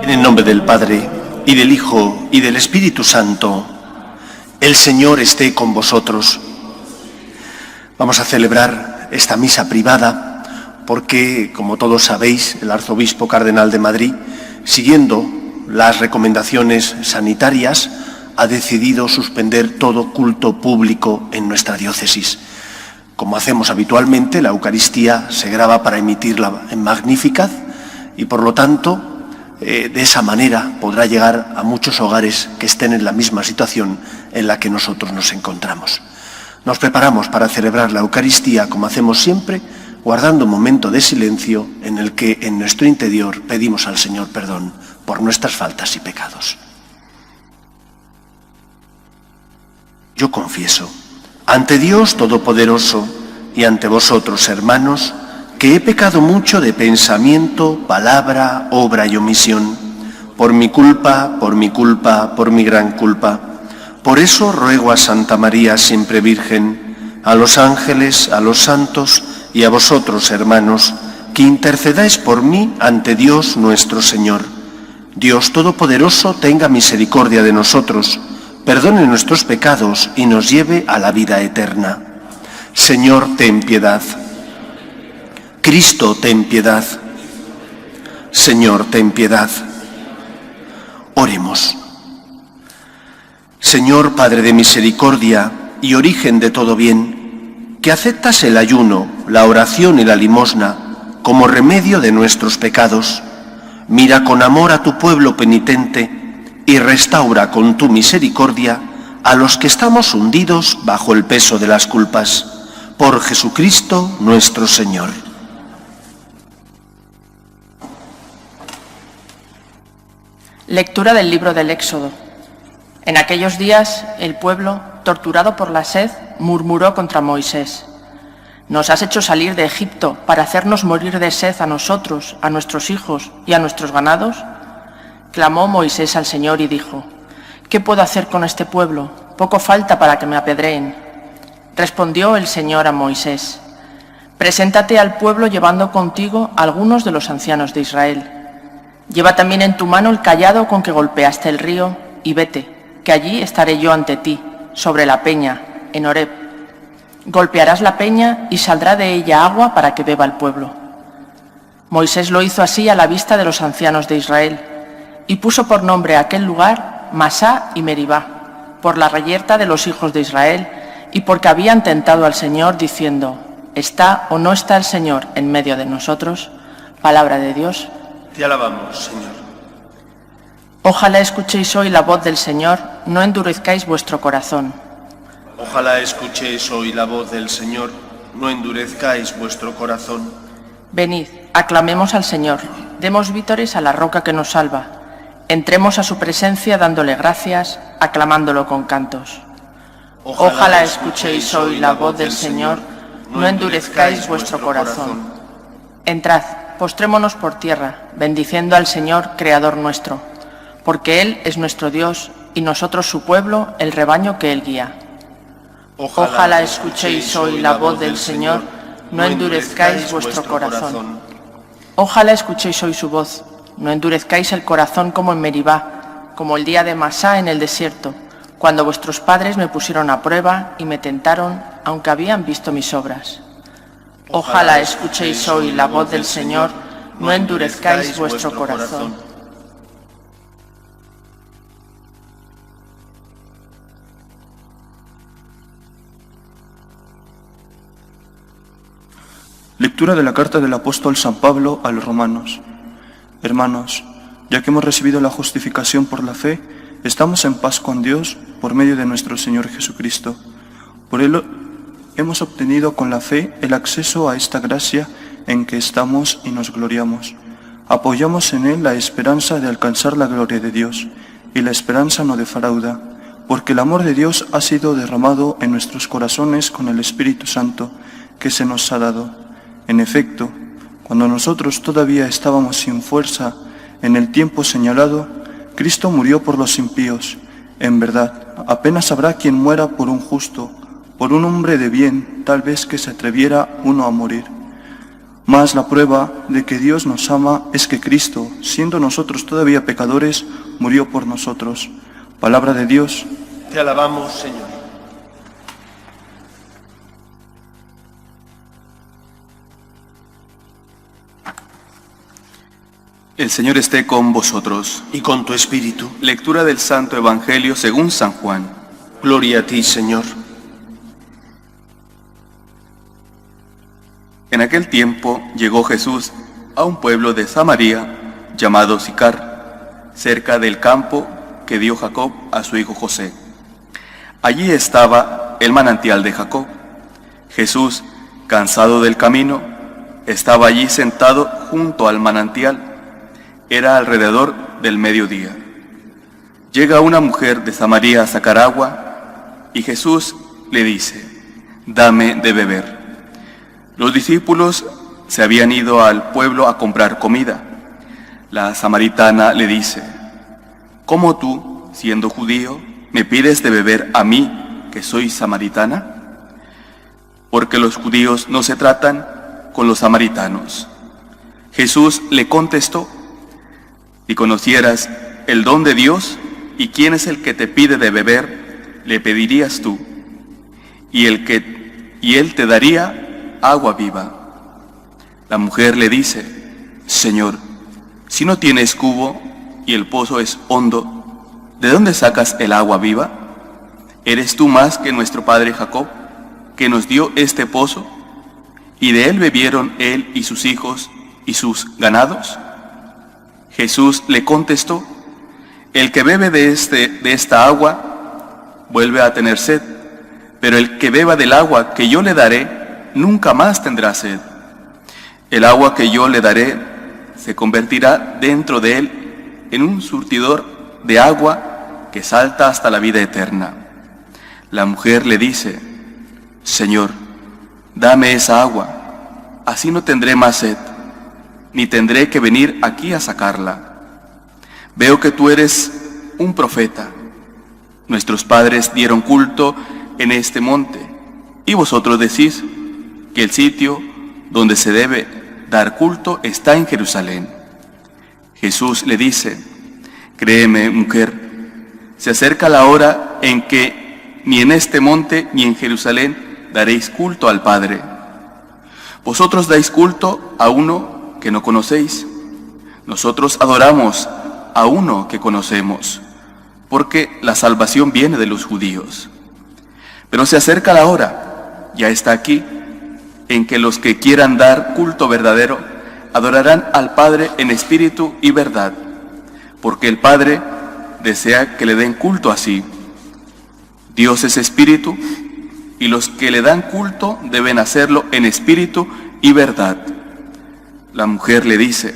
En el nombre del Padre, y del Hijo, y del Espíritu Santo, el Señor esté con vosotros. Vamos a celebrar esta misa privada porque, como todos sabéis, el arzobispo cardenal de Madrid, siguiendo las recomendaciones sanitarias, ha decidido suspender todo culto público en nuestra diócesis. Como hacemos habitualmente, la Eucaristía se graba para emitirla en Magnificat y, por lo tanto, de esa manera podrá llegar a muchos hogares que estén en la misma situación en la que nosotros nos encontramos. Nos preparamos para celebrar la Eucaristía como hacemos siempre, guardando un momento de silencio en el que en nuestro interior pedimos al Señor perdón por nuestras faltas y pecados. Yo confieso ante Dios Todopoderoso y ante vosotros, hermanos, que he pecado mucho de pensamiento, palabra, obra y omisión, por mi culpa, por mi gran culpa. Por eso ruego a Santa María, siempre Virgen, a los ángeles, a los santos y a vosotros, hermanos, que intercedáis por mí ante Dios nuestro Señor. Dios Todopoderoso tenga misericordia de nosotros, perdone nuestros pecados y nos lleve a la vida eterna. Señor, ten piedad. Cristo, ten piedad. Señor, ten piedad. Oremos. Señor, Padre de misericordia y origen de todo bien, que aceptas el ayuno, la oración y la limosna como remedio de nuestros pecados, mira con amor a tu pueblo penitente y restaura con tu misericordia a los que estamos hundidos bajo el peso de las culpas. Por Jesucristo nuestro Señor. Lectura del libro del Éxodo. En aquellos días el pueblo, torturado por la sed, murmuró contra Moisés. «Nos has hecho salir de Egipto para hacernos morir de sed a nosotros, a nuestros hijos y a nuestros ganados». Clamó Moisés al Señor y dijo: «¿Qué puedo hacer con este pueblo? Poco falta para que me apedreen». Respondió el Señor a Moisés: «Preséntate al pueblo llevando contigo a algunos de los ancianos de Israel. Lleva también en tu mano el cayado con que golpeaste el río y vete, que allí estaré yo ante ti, sobre la peña, en Horeb. Golpearás la peña y saldrá de ella agua para que beba el pueblo». Moisés lo hizo así a la vista de los ancianos de Israel y puso por nombre a aquel lugar Masá y Meribá, por la reyerta de los hijos de Israel y porque habían tentado al Señor diciendo: ¿está o no está el Señor en medio de nosotros? Palabra de Dios. Te alabamos, Señor. Ojalá escuchéis hoy la voz del Señor, no endurezcáis vuestro corazón. Ojalá escuchéis hoy la voz del Señor, no endurezcáis vuestro corazón. Venid, aclamemos al Señor, demos vítores a la roca que nos salva, entremos a su presencia dándole gracias, aclamándolo con cantos. Ojalá escuchéis hoy la voz del Señor, no endurezcáis vuestro corazón. Entrad, postrémonos por tierra, bendiciendo al Señor, Creador nuestro, porque Él es nuestro Dios y nosotros su pueblo, el rebaño que Él guía. Ojalá escuchéis hoy la voz del Señor, no endurezcáis vuestro corazón. Ojalá escuchéis hoy su voz, no endurezcáis el corazón como en Meribá, como el día de Masá en el desierto, cuando vuestros padres me pusieron a prueba y me tentaron, aunque habían visto mis obras. Ojalá escuchéis hoy la voz del Señor, no endurezcáis vuestro corazón. Lectura de la carta del apóstol San Pablo a los romanos. Hermanos, ya que hemos recibido la justificación por la fe, estamos en paz con Dios por medio de nuestro Señor Jesucristo. Por Él hemos obtenido con la fe el acceso a esta gracia en que estamos y nos gloriamos. Apoyamos en Él la esperanza de alcanzar la gloria de Dios, y la esperanza no defrauda, porque el amor de Dios ha sido derramado en nuestros corazones con el Espíritu Santo que se nos ha dado. En efecto, cuando nosotros todavía estábamos sin fuerza en el tiempo señalado, Cristo murió por los impíos. En verdad, apenas habrá quien muera por un justo, por un hombre de bien, tal vez que se atreviera uno a morir. Mas la prueba de que Dios nos ama es que Cristo, siendo nosotros todavía pecadores, murió por nosotros. Palabra de Dios. Te alabamos, Señor. El Señor esté con vosotros. Y con tu espíritu. Lectura del Santo Evangelio según San Juan. Gloria a ti, Señor. En aquel tiempo llegó Jesús a un pueblo de Samaria llamado Sicar, cerca del campo que dio Jacob a su hijo José. Allí estaba el manantial de Jacob. Jesús, cansado del camino, estaba allí sentado junto al manantial. Era alrededor del mediodía. Llega una mujer de Samaria a sacar agua y Jesús le dice: «Dame de beber». Los discípulos se habían ido al pueblo a comprar comida. La samaritana le dice: «¿Cómo tú, siendo judío, me pides de beber a mí, que soy samaritana?» Porque los judíos no se tratan con los samaritanos. Jesús le contestó: «Si conocieras el don de Dios y quién es el que te pide de beber, le pedirías tú, y él te daría agua viva». La mujer le dice: «Señor, si no tienes cubo y el pozo es hondo, ¿de dónde sacas el agua viva? ¿Eres tú más que nuestro padre Jacob, que nos dio este pozo, y de él bebieron él y sus hijos y sus ganados?» Jesús le contestó: «El que bebe de esta agua vuelve a tener sed, pero el que beba del agua que yo le daré nunca más tendrá sed. El agua que yo le daré se convertirá dentro de él en un surtidor de agua que salta hasta la vida eterna». La mujer le dice: «Señor, dame esa agua, así no tendré más sed, ni tendré que venir aquí a sacarla. Veo que tú eres un profeta. Nuestros padres dieron culto en este monte, y vosotros decís que el sitio donde se debe dar culto está en Jerusalén». Jesús le dice: «Créeme, mujer, se acerca la hora en que ni en este monte ni en Jerusalén daréis culto al Padre. Vosotros dais culto a uno que no conocéis. Nosotros adoramos a uno que conocemos, porque la salvación viene de los judíos. Pero se acerca la hora, ya está aquí, en que los que quieran dar culto verdadero adorarán al Padre en espíritu y verdad, porque el Padre desea que le den culto así. Dios es espíritu, y los que le dan culto deben hacerlo en espíritu y verdad». La mujer le dice: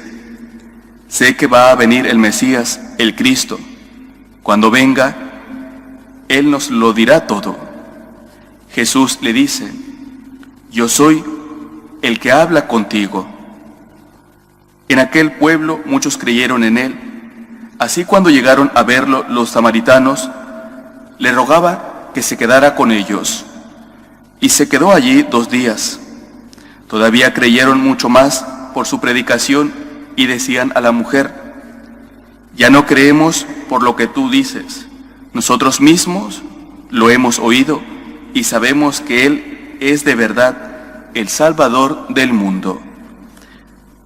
«Sé que va a venir el Mesías, el Cristo. Cuando venga, Él nos lo dirá todo». Jesús le dice: «Yo soy el que habla contigo». En aquel pueblo muchos creyeron en Él. Así, cuando llegaron a verlo los samaritanos, le rogaba que se quedara con ellos. Y se quedó allí 2 días. Todavía creyeron mucho más por su predicación y decían a la mujer: «Ya no creemos por lo que tú dices. Nosotros mismos lo hemos oído y sabemos que Él es de verdad el Salvador del mundo».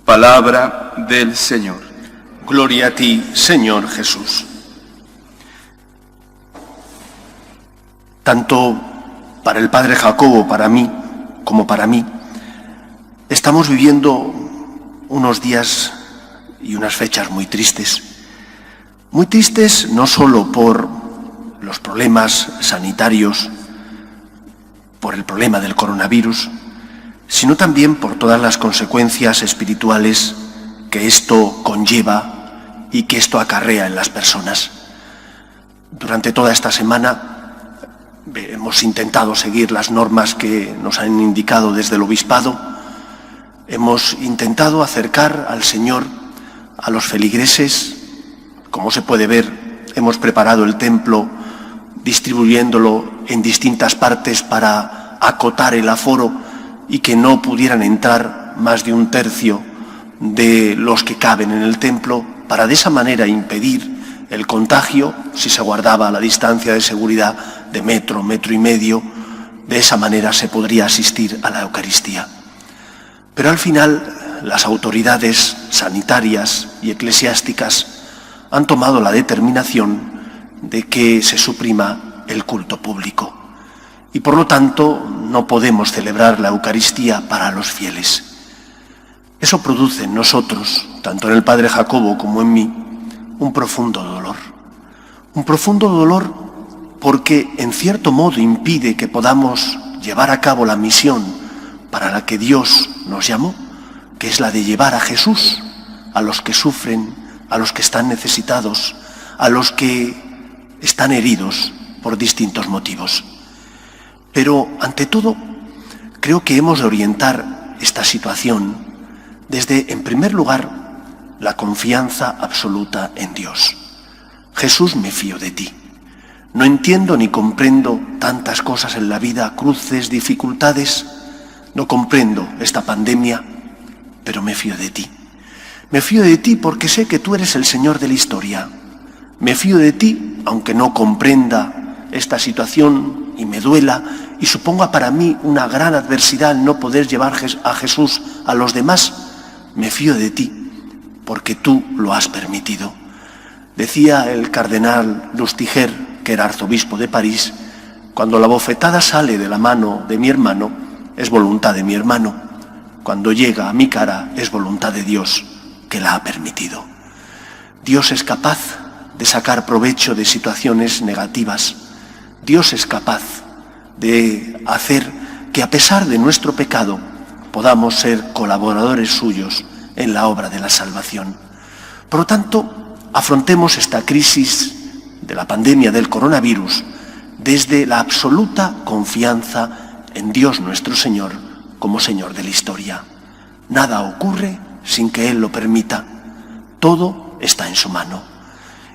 Palabra del Señor. Gloria a ti, Señor Jesús. Tanto para el padre Jacobo, para mí, como para mí, estamos viviendo unos días y unas fechas muy tristes. Muy tristes no solo por los problemas sanitarios, por el problema del coronavirus, sino también por todas las consecuencias espirituales que esto conlleva y que esto acarrea en las personas. Durante toda esta semana hemos intentado seguir las normas que nos han indicado desde el obispado. Hemos intentado acercar al Señor a los feligreses. Como se puede ver, hemos preparado el templo distribuyéndolo en distintas partes para acotar el aforo y que no pudieran entrar más de un tercio de los que caben en el templo, para de esa manera impedir el contagio, si se guardaba la distancia de seguridad de metro, metro y medio. De esa manera se podría asistir a la Eucaristía. Pero al final las autoridades sanitarias y eclesiásticas han tomado la determinación de que se suprima el culto público y por lo tanto no podemos celebrar la Eucaristía para los fieles. Eso produce en nosotros, tanto en el Padre Jacobo como en mí, un profundo dolor. Un profundo dolor porque en cierto modo impide que podamos llevar a cabo la misión para la que Dios nos llamó, que es la de llevar a Jesús a los que sufren, a los que están necesitados, a los que están heridos por distintos motivos. Pero, ante todo, creo que hemos de orientar esta situación desde, en primer lugar, la confianza absoluta en Dios. Jesús, me fío de ti. No entiendo ni comprendo tantas cosas en la vida, cruces, dificultades. No comprendo esta pandemia, pero me fío de ti. Me fío de ti porque sé que tú eres el Señor de la historia. Me fío de ti, aunque no comprenda esta situación y me duela y suponga para mí una gran adversidad el no poder llevar a Jesús a los demás. Me fío de ti porque tú lo has permitido. Decía el cardenal Lustiger, que era arzobispo de París, cuando la bofetada sale de la mano de mi hermano, es voluntad de mi hermano. Cuando llega a mi cara, es voluntad de Dios, que la ha permitido. Dios es capaz de sacar provecho de situaciones negativas. Dios es capaz de hacer que, a pesar de nuestro pecado, podamos ser colaboradores suyos en la obra de la salvación. Por lo tanto, afrontemos esta crisis de la pandemia del coronavirus desde la absoluta confianza en Dios nuestro Señor como Señor de la historia. Nada ocurre sin que Él lo permita. Todo está en su mano.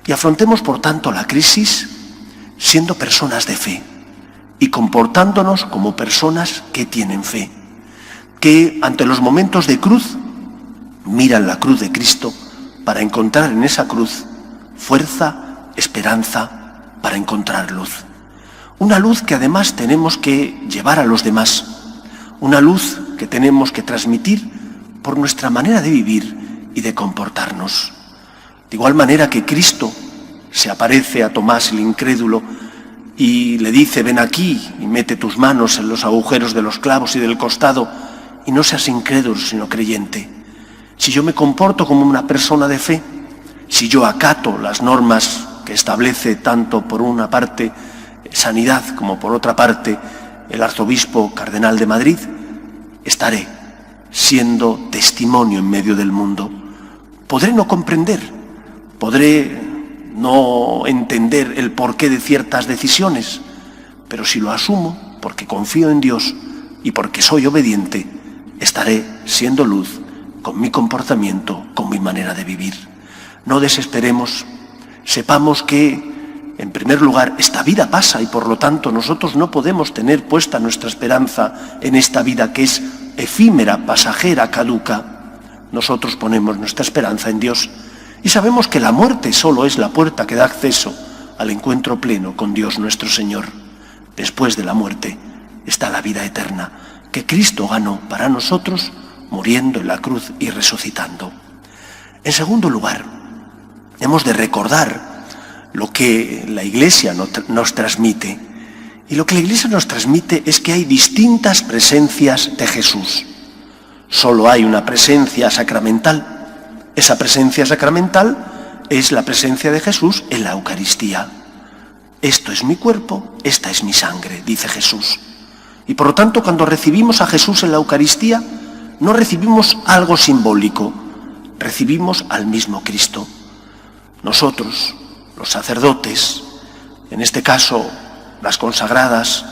Y afrontemos, por tanto, la crisis siendo personas de fe y comportándonos como personas que tienen fe, que ante los momentos de cruz miran la cruz de Cristo para encontrar en esa cruz fuerza, esperanza, para encontrar luz. Una luz que además tenemos que llevar a los demás, una luz que tenemos que transmitir por nuestra manera de vivir y de comportarnos. De igual manera que Cristo se aparece a Tomás el incrédulo y le dice: ven aquí y mete tus manos en los agujeros de los clavos y del costado, y no seas incrédulo sino creyente. Si yo me comporto como una persona de fe, si yo acato las normas que establece tanto por una parte Sanidad como por otra parte el arzobispo cardenal de Madrid, estaré siendo testimonio en medio del mundo. Podré no comprender, podré no entender el porqué de ciertas decisiones, pero si lo asumo porque confío en Dios y porque soy obediente, estaré siendo luz con mi comportamiento, con mi manera de vivir. No desesperemos, sepamos que, en primer lugar, esta vida pasa y por lo tanto nosotros no podemos tener puesta nuestra esperanza en esta vida que es efímera, pasajera, caduca. Nosotros ponemos nuestra esperanza en Dios y sabemos que la muerte solo es la puerta que da acceso al encuentro pleno con Dios nuestro Señor. Después de la muerte está la vida eterna, que Cristo ganó para nosotros muriendo en la cruz y resucitando. En segundo lugar, hemos de recordar lo que la Iglesia nos transmite. Y lo que la Iglesia nos transmite es que hay distintas presencias de Jesús. Solo hay una presencia sacramental. Esa presencia sacramental es la presencia de Jesús en la Eucaristía. Esto es mi cuerpo, esta es mi sangre, dice Jesús. Y por lo tanto, cuando recibimos a Jesús en la Eucaristía, no recibimos algo simbólico, recibimos al mismo Cristo. Nosotros, los sacerdotes, en este caso las consagradas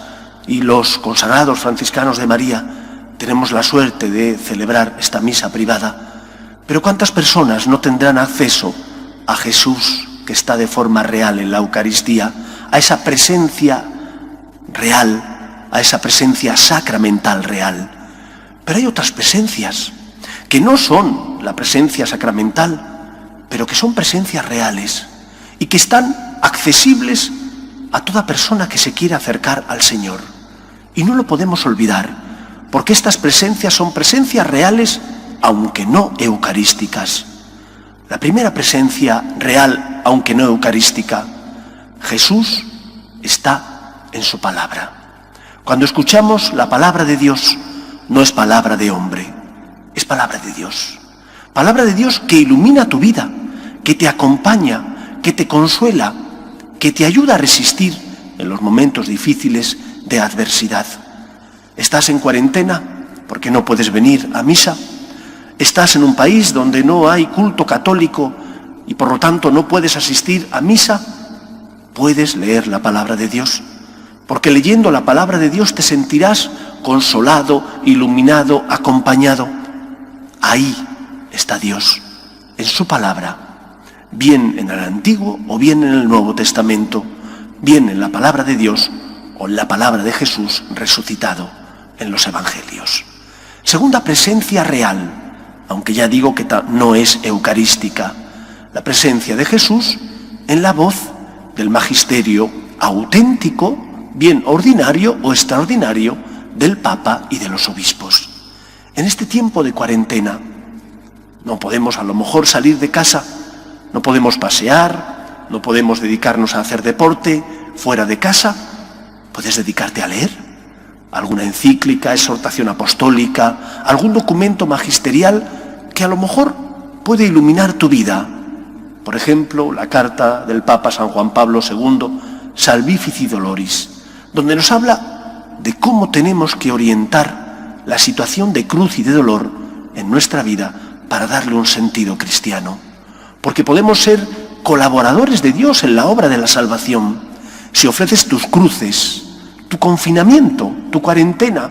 y los consagrados franciscanos de María, tenemos la suerte de celebrar esta misa privada. Pero ¿cuántas personas no tendrán acceso a Jesús, que está de forma real en la Eucaristía, a esa presencia real, a esa presencia sacramental real. Pero hay otras presencias que no son la presencia sacramental, pero que son presencias reales y que están accesibles a toda persona que se quiera acercar al Señor. Y no lo podemos olvidar, porque estas presencias son presencias reales, aunque no eucarísticas. La primera presencia real, aunque no eucarística, Jesús está en su palabra. Cuando escuchamos la palabra de Dios, no es palabra de hombre, es palabra de Dios. Palabra de Dios que ilumina tu vida, que te acompaña, que te consuela, que te ayuda a resistir en los momentos difíciles de adversidad. ¿Estás en cuarentena porque no puedes venir a misa? ¿Estás en un país donde no hay culto católico y por lo tanto no puedes asistir a misa? Puedes leer la palabra de Dios, porque leyendo la palabra de Dios te sentirás consolado, iluminado, acompañado. Ahí está Dios, en su palabra, bien en el Antiguo o bien en el Nuevo Testamento, bien en la palabra de Dios o en la palabra de Jesús resucitado en los Evangelios. Segunda presencia real, aunque ya digo que no es eucarística, la presencia de Jesús en la voz del magisterio auténtico, bien ordinario o extraordinario, del Papa y de los obispos. En este tiempo de cuarentena no podemos a lo mejor salir de casa, no podemos pasear, no podemos dedicarnos a hacer deporte fuera de casa. ¿Puedes dedicarte a leer alguna encíclica, exhortación apostólica, algún documento magisterial que a lo mejor puede iluminar tu vida? Por ejemplo, la carta del Papa San Juan Pablo II, Salvifici Doloris, donde nos habla de cómo tenemos que orientar la situación de cruz y de dolor en nuestra vida para darle un sentido cristiano. Porque podemos ser colaboradores de Dios en la obra de la salvación si ofreces tus cruces, tu confinamiento, tu cuarentena,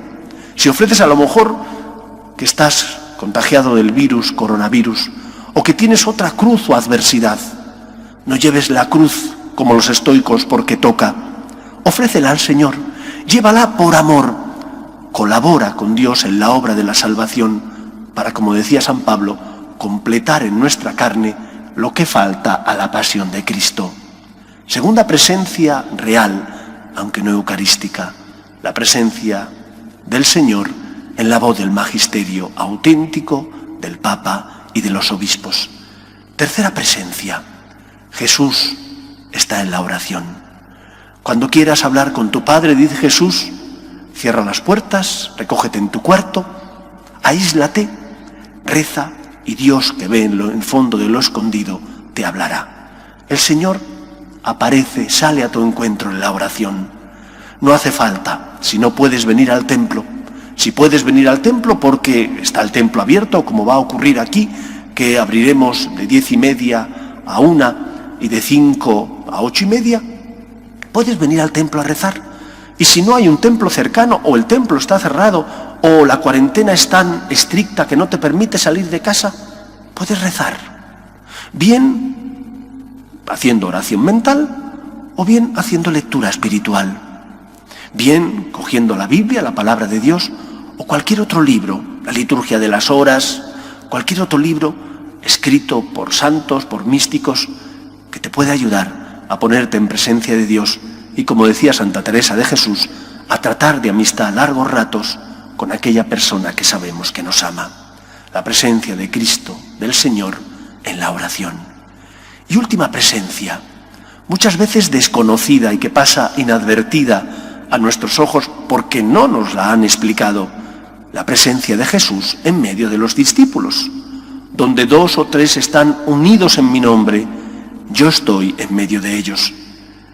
si ofreces a lo mejor que estás contagiado del virus, coronavirus, o que tienes otra cruz o adversidad. No lleves la cruz como los estoicos porque toca. Ofrécela al Señor, llévala por amor. Colabora con Dios en la obra de la salvación para, como decía San Pablo, completar en nuestra carne lo que falta a la pasión de Cristo. Segunda presencia real, aunque no eucarística, la presencia del Señor en la voz del magisterio auténtico, del Papa y de los obispos. Tercera presencia, Jesús está en la oración. Cuando quieras hablar con tu Padre, dice Jesús, cierra las puertas, recógete en tu cuarto, aíslate, reza y Dios que ve en el fondo de lo escondido te hablará. El Señor aparece, sale a tu encuentro en la oración. No hace falta, si no puedes venir al templo, si puedes venir al templo porque está el templo abierto, como va a ocurrir aquí, que abriremos de 10:30 a 1 y de 5 a 8:30, puedes venir al templo a rezar. Y si no hay un templo cercano, o el templo está cerrado, o la cuarentena es tan estricta que no te permite salir de casa, puedes rezar. Bien haciendo oración mental, o bien haciendo lectura espiritual. Bien cogiendo la Biblia, la palabra de Dios, o cualquier otro libro, la liturgia de las horas, cualquier otro libro escrito por santos, por místicos, que te puede ayudar a ponerte en presencia de Dios y, como decía Santa Teresa de Jesús, a tratar de amistad largos ratos con aquella persona que sabemos que nos ama. La presencia de Cristo, del Señor, en la oración. Y última presencia, muchas veces desconocida y que pasa inadvertida a nuestros ojos porque no nos la han explicado, la presencia de Jesús en medio de los discípulos. Donde 2 o 3 están unidos en mi nombre, yo estoy en medio de ellos.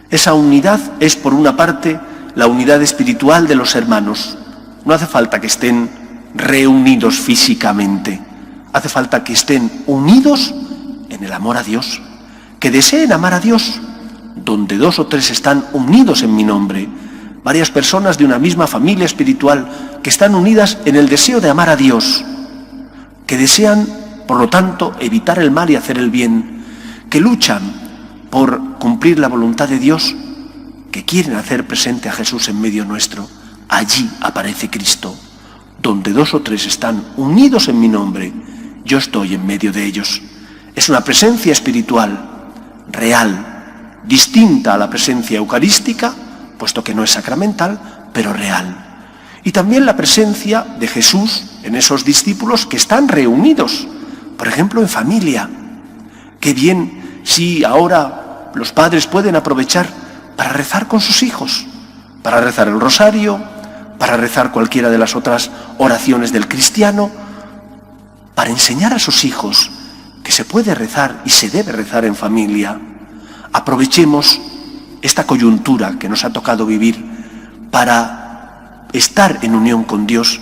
Esa unidad es, por una parte, la unidad espiritual de los hermanos. No hace falta que estén reunidos físicamente, hace falta que estén unidos en el amor a Dios, que deseen amar a Dios. Donde 2 o 3 están unidos en mi nombre, varias personas de una misma familia espiritual que están unidas en el deseo de amar a Dios, que desean, por lo tanto, evitar el mal y hacer el bien, que luchan por cumplir la voluntad de Dios, que quieren hacer presente a Jesús en medio nuestro, allí aparece Cristo. Donde 2 o 3 están unidos en mi nombre, yo estoy en medio de ellos. Es una presencia espiritual, real, distinta a la presencia eucarística, puesto que no es sacramental, pero real. Y también la presencia de Jesús en esos discípulos que están reunidos, por ejemplo, en familia. Qué bien si ahora los padres pueden aprovechar para rezar con sus hijos, para rezar el rosario, para rezar cualquiera de las otras oraciones del cristiano, para enseñar a sus hijos que se puede rezar y se debe rezar en familia. Aprovechemos esta coyuntura que nos ha tocado vivir para estar en unión con Dios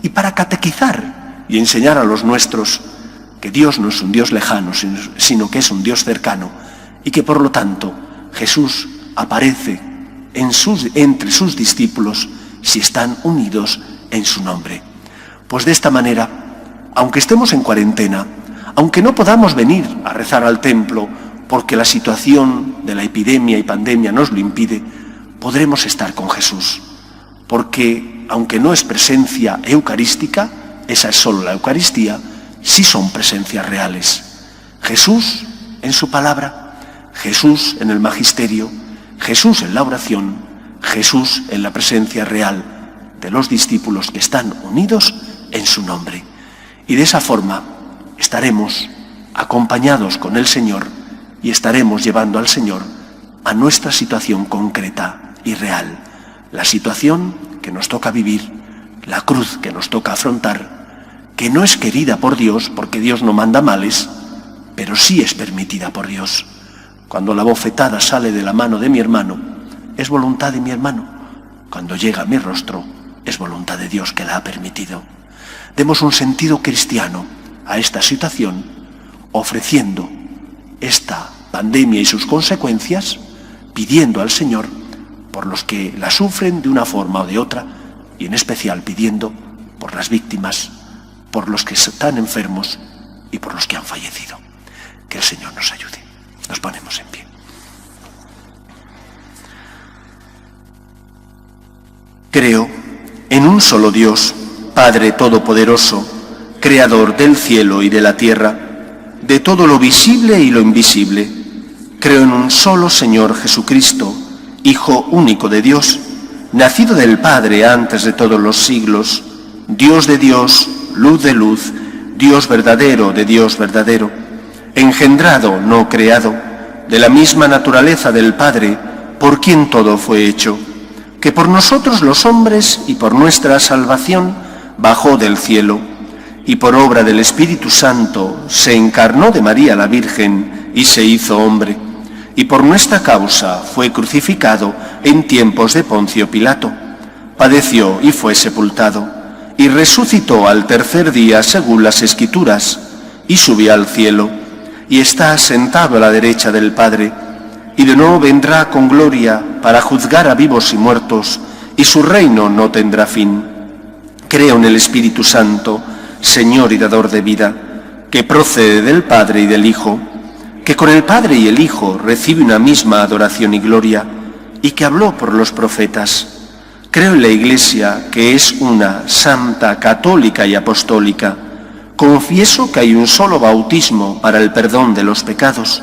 y para catequizar y enseñar a los nuestros que Dios no es un Dios lejano, sino que es un Dios cercano y que por lo tanto Jesús aparece entre sus discípulos si están unidos en su nombre. Pues de esta manera, aunque estemos en cuarentena, aunque no podamos venir a rezar al templo porque la situación de la epidemia y pandemia nos lo impide, podremos estar con Jesús. Porque, aunque no es presencia eucarística, esa es solo la Eucaristía, sí son presencias reales. Jesús en su palabra, Jesús en el magisterio, Jesús en la oración, Jesús en la presencia real de los discípulos que están unidos en su nombre. Y de esa forma estaremos acompañados con el Señor y estaremos llevando al Señor a nuestra situación concreta y real, la situación que nos toca vivir, la cruz que nos toca afrontar, que no es querida por Dios porque Dios no manda males, pero sí es permitida por Dios. Cuando la bofetada sale de la mano de mi hermano, es voluntad de mi hermano. Cuando llega a mi rostro, es voluntad de Dios que la ha permitido. Demos un sentido cristiano a esta situación, ofreciendo esta pandemia y sus consecuencias, pidiendo al Señor por los que la sufren de una forma o de otra, y en especial pidiendo por las víctimas, por los que están enfermos y por los que han fallecido. Que el Señor nos ayude. Nos ponemos en pie. Creo en un solo Dios, Padre Todopoderoso, Creador del cielo y de la tierra, de todo lo visible y lo invisible. Creo en un solo Señor Jesucristo, Hijo único de Dios, nacido del Padre antes de todos los siglos, Dios de Dios, luz de luz, Dios verdadero de Dios verdadero, engendrado, no creado, de la misma naturaleza del Padre, por quien todo fue hecho, que por nosotros los hombres y por nuestra salvación bajó del cielo, y por obra del Espíritu Santo se encarnó de María la Virgen y se hizo hombre, y por nuestra causa fue crucificado en tiempos de Poncio Pilato, padeció y fue sepultado, y resucitó al tercer día según las Escrituras, y subió al cielo, y está sentado a la derecha del Padre, y de nuevo vendrá con gloria para juzgar a vivos y muertos, y su reino no tendrá fin. Creo en el Espíritu Santo, Señor y dador de vida, que procede del Padre y del Hijo, que con el Padre y el Hijo recibe una misma adoración y gloria, y que habló por los profetas. Creo en la Iglesia, que es una, santa, católica y apostólica. Confieso que hay un solo bautismo para el perdón de los pecados.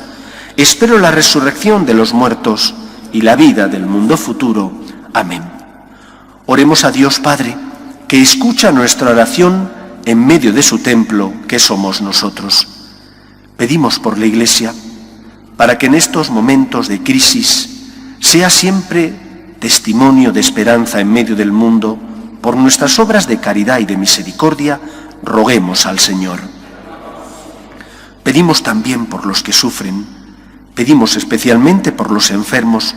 Espero la resurrección de los muertos y la vida del mundo futuro. Amén. Oremos a Dios Padre, que escucha nuestra oración en medio de su templo, que somos nosotros. Pedimos por la Iglesia, para que en estos momentos de crisis sea siempre testimonio de esperanza en medio del mundo, por nuestras obras de caridad y de misericordia, roguemos al Señor. Pedimos también por los que sufren, pedimos especialmente por los enfermos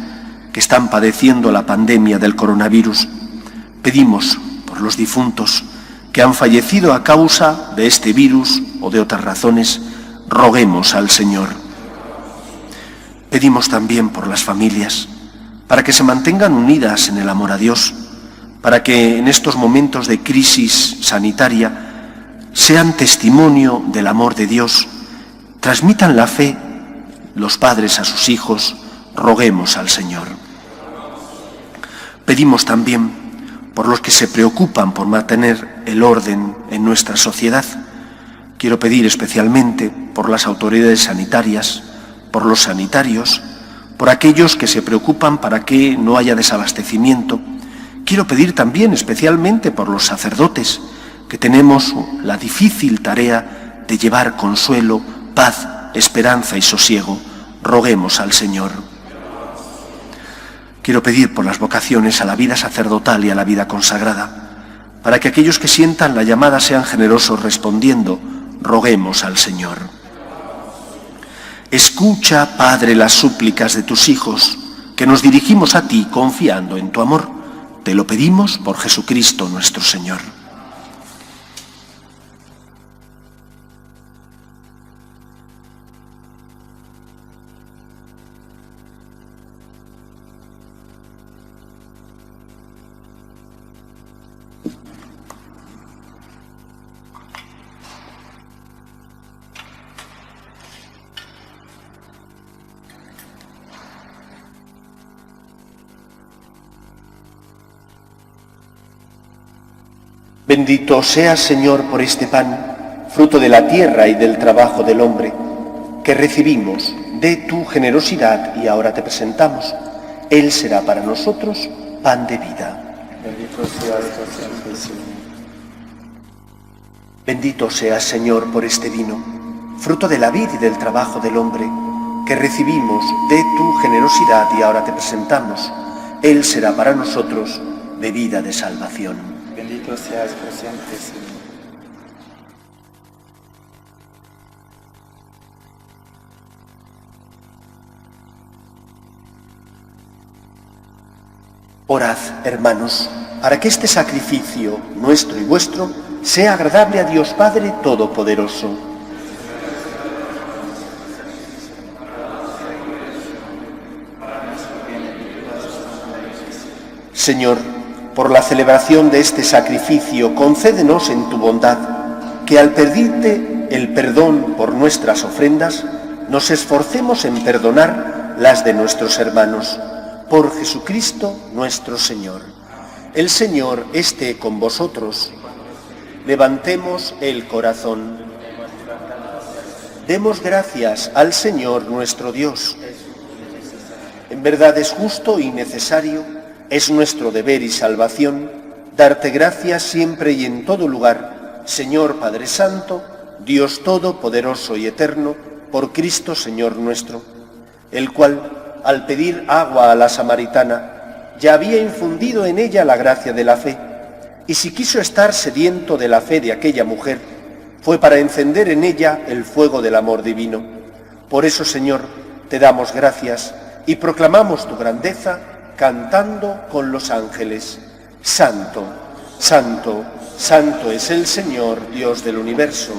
que están padeciendo la pandemia del coronavirus, pedimos por los difuntos que han fallecido a causa de este virus o de otras razones, roguemos al Señor. Pedimos también por las familias, para que se mantengan unidas en el amor a Dios, para que en estos momentos de crisis sanitaria sean testimonio del amor de Dios, transmitan la fe los padres a sus hijos, roguemos al Señor. Pedimos también por los que se preocupan por mantener el orden en nuestra sociedad. Quiero pedir especialmente por las autoridades sanitarias, por los sanitarios, por aquellos que se preocupan para que no haya desabastecimiento. Quiero pedir también especialmente por los sacerdotes, que tenemos la difícil tarea de llevar consuelo, paz, esperanza y sosiego. Roguemos al Señor. Quiero pedir por las vocaciones a la vida sacerdotal y a la vida consagrada, para que aquellos que sientan la llamada sean generosos respondiendo. Roguemos al Señor. Escucha, Padre, las súplicas de tus hijos, que nos dirigimos a ti confiando en tu amor. Te lo pedimos por Jesucristo nuestro Señor. Bendito seas, Señor, por este pan, fruto de la tierra y del trabajo del hombre, que recibimos de tu generosidad y ahora te presentamos. Él será para nosotros pan de vida. Bendito seas por siempre, Señor. Bendito seas, Señor, por este vino, fruto de la vid y del trabajo del hombre, que recibimos de tu generosidad y ahora te presentamos. Él será para nosotros bebida de salvación. Bendito seas por siempre, Señor. Orad, hermanos, para que este sacrificio, nuestro y vuestro, sea agradable a Dios Padre Todopoderoso. Señor, por la celebración de este sacrificio, concédenos en tu bondad que al pedirte el perdón por nuestras ofrendas, nos esforcemos en perdonar las de nuestros hermanos. Por Jesucristo nuestro Señor. El Señor esté con vosotros. Levantemos el corazón. Demos gracias al Señor nuestro Dios. En verdad es justo y necesario, es nuestro deber y salvación, darte gracias siempre y en todo lugar, Señor Padre Santo, Dios Todopoderoso y Eterno, por Cristo Señor nuestro, el cual, al pedir agua a la samaritana, ya había infundido en ella la gracia de la fe, y si quiso estar sediento de la fe de aquella mujer, fue para encender en ella el fuego del amor divino. Por eso, Señor, te damos gracias y proclamamos tu grandeza, cantando con los ángeles. Santo, santo, santo es el Señor, Dios del universo.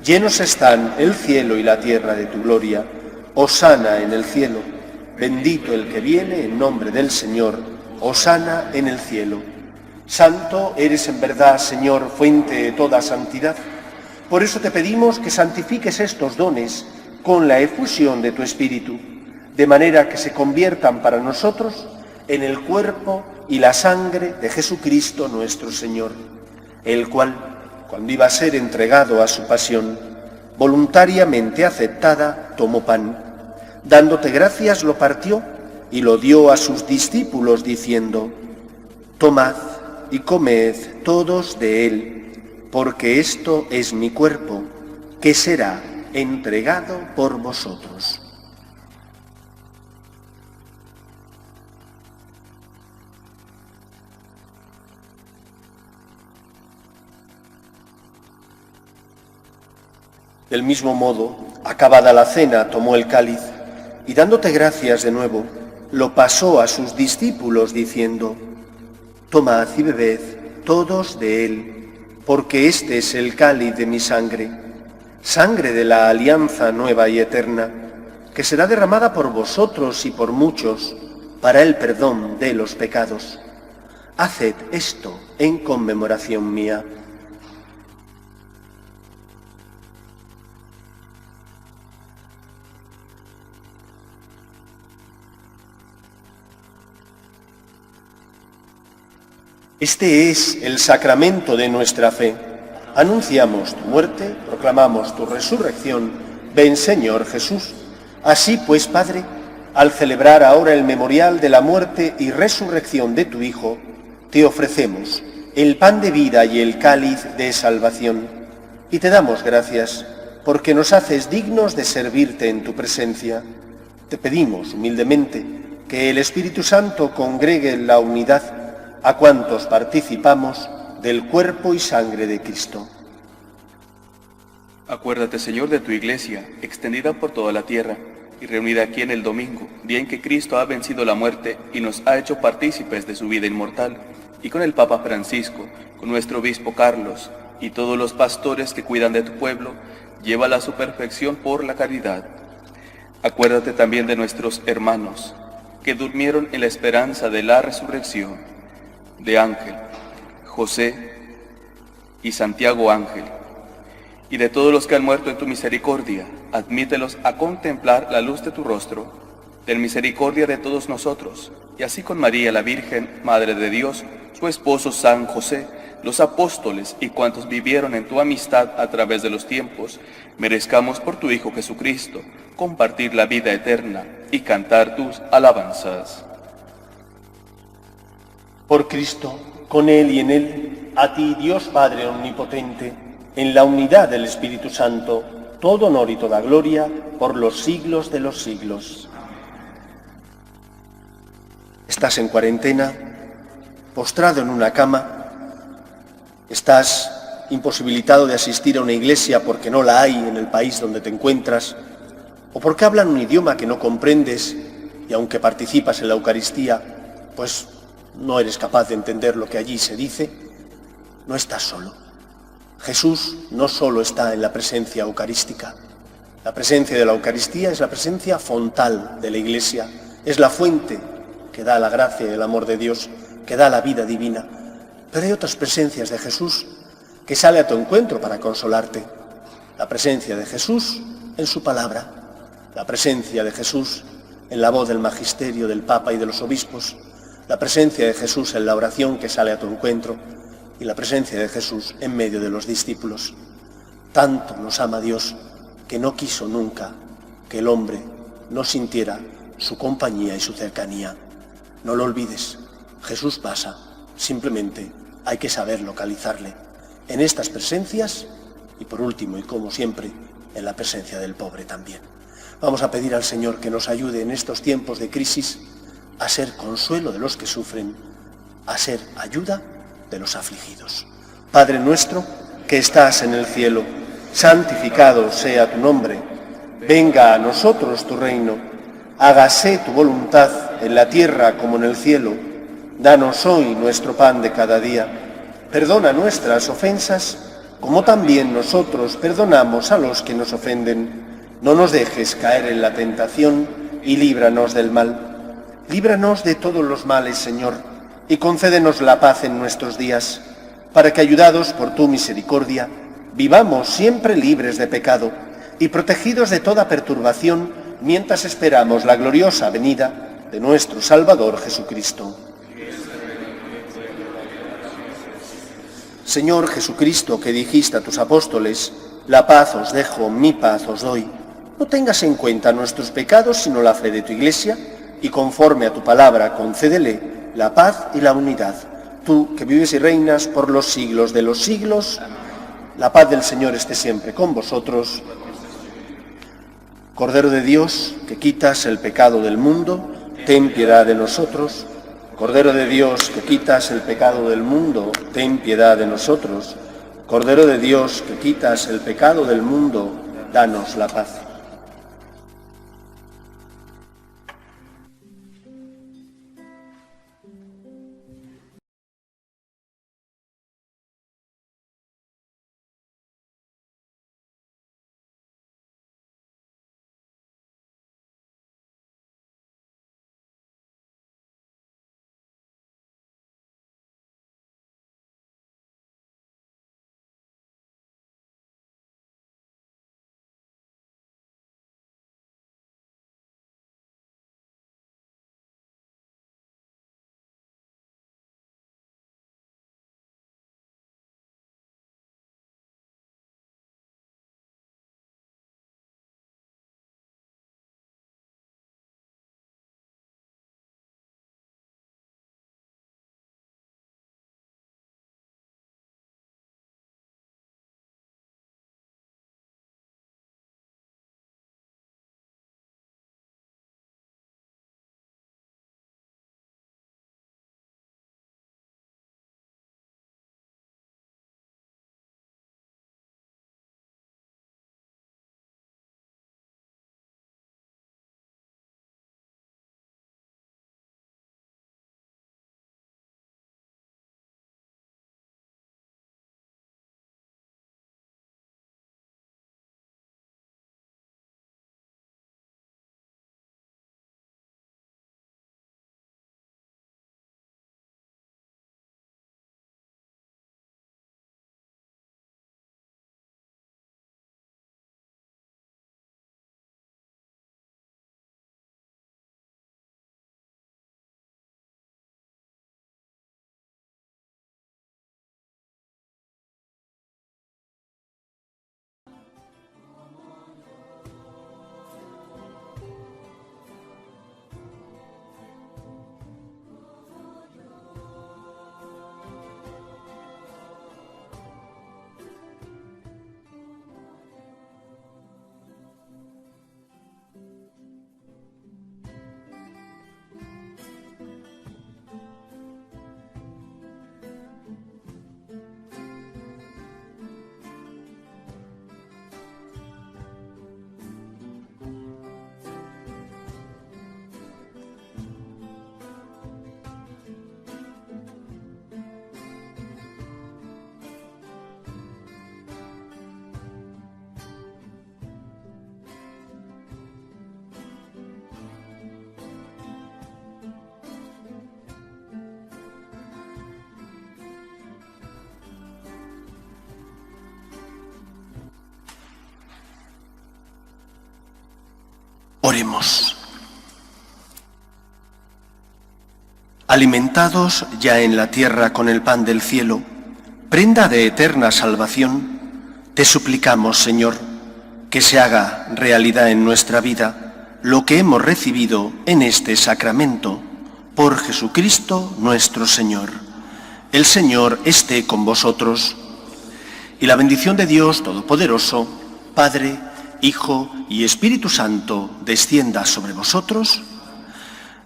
Llenos están el cielo y la tierra de tu gloria. Hosana en el cielo. Bendito el que viene en nombre del Señor. Hosana en el cielo. Santo eres en verdad, Señor, fuente de toda santidad. Por eso te pedimos que santifiques estos dones con la efusión de tu Espíritu, de manera que se conviertan para nosotros en el cuerpo y la sangre de Jesucristo nuestro Señor, el cual, cuando iba a ser entregado a su pasión, voluntariamente aceptada, tomó pan. Dándote gracias, lo partió y lo dio a sus discípulos, diciendo: Tomad y comed todos de él, porque esto es mi cuerpo, que será entregado por vosotros. Del mismo modo, acabada la cena, tomó el cáliz, y dándote gracias de nuevo, lo pasó a sus discípulos, diciendo: Tomad y bebed todos de él, porque este es el cáliz de mi sangre, sangre de la alianza nueva y eterna, que será derramada por vosotros y por muchos, para el perdón de los pecados. Haced esto en conmemoración mía. Este es el sacramento de nuestra fe. Anunciamos tu muerte, proclamamos tu resurrección. Ven, Señor Jesús. Así pues, Padre, al celebrar ahora el memorial de la muerte y resurrección de tu Hijo, te ofrecemos el pan de vida y el cáliz de salvación, y te damos gracias porque nos haces dignos de servirte en tu presencia. Te pedimos humildemente que el Espíritu Santo congregue en la unidad a cuantos participamos del cuerpo y sangre de Cristo. Acuérdate, Señor, de tu Iglesia, extendida por toda la tierra, y reunida aquí en el domingo, día en que Cristo ha vencido la muerte y nos ha hecho partícipes de su vida inmortal, y con el Papa Francisco, con nuestro obispo Carlos, y todos los pastores que cuidan de tu pueblo, llévala a su perfección por la caridad. Acuérdate también de nuestros hermanos, que durmieron en la esperanza de la resurrección, de Ángel, José y Santiago Ángel, y de todos los que han muerto en tu misericordia. Admítelos a contemplar la luz de tu rostro. Ten misericordia de todos nosotros, y así con María la Virgen, Madre de Dios, su esposo San José, los apóstoles y cuantos vivieron en tu amistad a través de los tiempos, merezcamos por tu Hijo Jesucristo compartir la vida eterna y cantar tus alabanzas. Por Cristo, con Él y en Él, a ti, Dios Padre Omnipotente, en la unidad del Espíritu Santo, todo honor y toda gloria por los siglos de los siglos. Estás en cuarentena, postrado en una cama, estás imposibilitado de asistir a una iglesia porque no la hay en el país donde te encuentras, o porque hablan un idioma que no comprendes y aunque participas en la Eucaristía, pues no eres capaz de entender lo que allí se dice. No estás solo. Jesús no solo está en la presencia eucarística. La presencia de la Eucaristía es la presencia fontal de la Iglesia, es la fuente que da la gracia y el amor de Dios, que da la vida divina. Pero hay otras presencias de Jesús que sale a tu encuentro para consolarte. La presencia de Jesús en su palabra, la presencia de Jesús en la voz del magisterio, del Papa y de los obispos, la presencia de Jesús en la oración que sale a tu encuentro y la presencia de Jesús en medio de los discípulos. Tanto nos ama Dios que no quiso nunca que el hombre no sintiera su compañía y su cercanía. No lo olvides, Jesús pasa, simplemente hay que saber localizarle en estas presencias y por último y como siempre en la presencia del pobre también. Vamos a pedir al Señor que nos ayude en estos tiempos de crisis a ser consuelo de los que sufren, a ser ayuda de los afligidos. Padre nuestro que estás en el cielo, santificado sea tu nombre. Venga a nosotros tu reino. Hágase tu voluntad en la tierra como en el cielo. Danos hoy nuestro pan de cada día. Perdona nuestras ofensas, como también nosotros perdonamos a los que nos ofenden. No nos dejes caer en la tentación y líbranos del mal. Líbranos de todos los males, Señor, y concédenos la paz en nuestros días, para que, ayudados por tu misericordia, vivamos siempre libres de pecado y protegidos de toda perturbación, mientras esperamos la gloriosa venida de nuestro Salvador Jesucristo. Señor Jesucristo, que dijiste a tus apóstoles, la paz os dejo, mi paz os doy, no tengas en cuenta nuestros pecados, sino la fe de tu Iglesia, y conforme a tu palabra concédele la paz y la unidad. Tú, que vives y reinas por los siglos de los siglos, la paz del Señor esté siempre con vosotros. Cordero de Dios, que quitas el pecado del mundo, ten piedad de nosotros. Cordero de Dios, que quitas el pecado del mundo, ten piedad de nosotros. Cordero de Dios, que quitas el pecado del mundo, danos la paz. Oremos. Alimentados ya en la tierra con el pan del cielo, prenda de eterna salvación, te suplicamos, Señor, que se haga realidad en nuestra vida lo que hemos recibido en este sacramento, por Jesucristo nuestro Señor. El Señor esté con vosotros, y la bendición de Dios Todopoderoso, Padre, Hijo y Espíritu Santo, descienda sobre vosotros.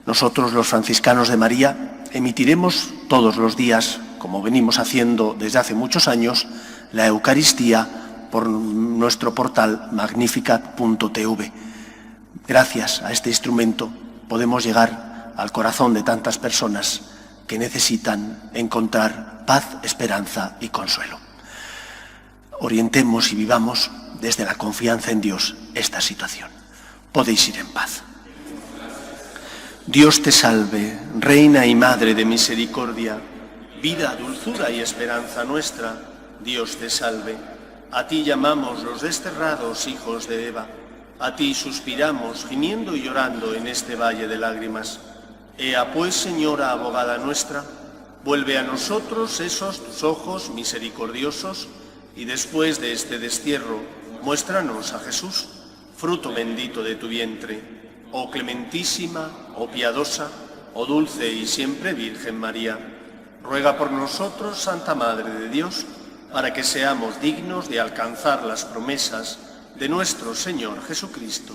Nosotros, los franciscanos de María, emitiremos todos los días, como venimos haciendo desde hace muchos años, la Eucaristía por nuestro portal magnificat.tv. Gracias a este instrumento podemos llegar al corazón de tantas personas que necesitan encontrar paz, esperanza y consuelo. Orientemos y vivamos desde la confianza en Dios esta situación. Podéis ir en paz. Dios te salve, Reina y Madre de misericordia, vida, dulzura y esperanza nuestra. Dios te salve. A ti llamamos los desterrados hijos de Eva. A ti suspiramos, gimiendo y llorando en este valle de lágrimas. Ea pues, Señora abogada nuestra, vuelve a nosotros esos tus ojos misericordiosos, y después de este destierro, muéstranos a Jesús, fruto bendito de tu vientre. Oh clementísima, oh piadosa, oh dulce y siempre Virgen María, ruega por nosotros, Santa Madre de Dios, para que seamos dignos de alcanzar las promesas de nuestro Señor Jesucristo.